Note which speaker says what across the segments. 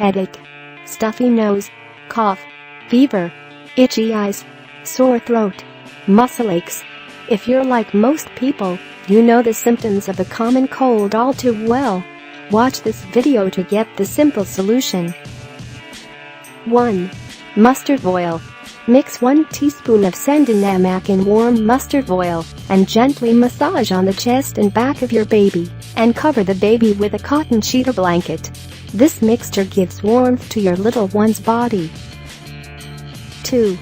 Speaker 1: headache, stuffy nose, cough, fever, itchy eyes, sore throat, muscle aches. If you're like most people, you know the symptoms of a common cold all too well. Watch this video to get the simple solution. 1. Mustard oil. Mix 1 teaspoon of sendha namak in warm mustard oil and gently massage on the chest and back of your baby, and cover the baby with a cotton Cider blanket. This mixture gives warmth to your little one's body. 2.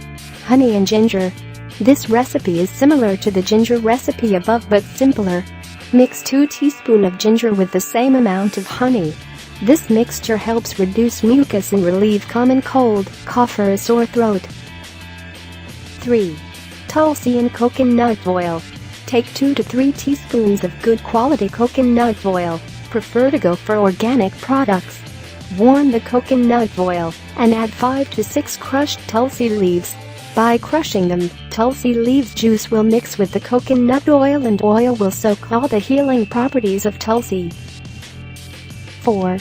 Speaker 1: Honey and ginger. This recipe is similar to the ginger recipe above but simpler. Mix 2 teaspoons of ginger with the same amount of honey. This mixture helps reduce mucus and relieve common cold, cough or a sore throat. 3. Tulsi and Coconut Oil. Take 2 to 3 teaspoons of good quality coconut oil, prefer to go for organic products. Warm the coconut oil and add 5 to 6 crushed tulsi leaves. By crushing them, tulsi leaves juice will mix with the coconut oil and oil will soak all the healing properties of tulsi. 4.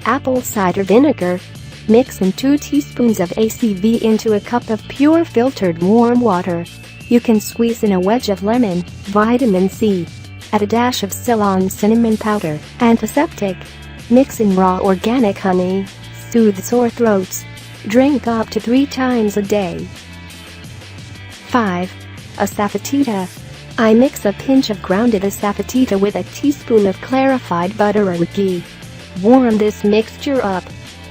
Speaker 1: Apple cider vinegar. Mix in 2 teaspoons of ACV into a cup of pure filtered warm water. You can squeeze in a wedge of lemon, vitamin C. Add a dash of Ceylon cinnamon powder, antiseptic. Mix in raw organic honey. Soothe sore throats. Drink up to 3 times a day. 5. Asafoetida. I mix a pinch of grounded asafoetida with a teaspoon of clarified butter or ghee. Warm this mixture up.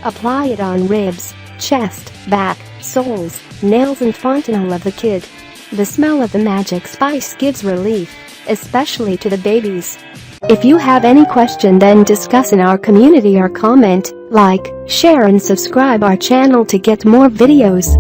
Speaker 1: Apply it on ribs, chest, back, soles, nails and fontanelle of the kid. The smell of the magic spice gives relief, especially to the babies. If you have any question, then discuss in our community or comment, like, share and subscribe our channel to get more videos.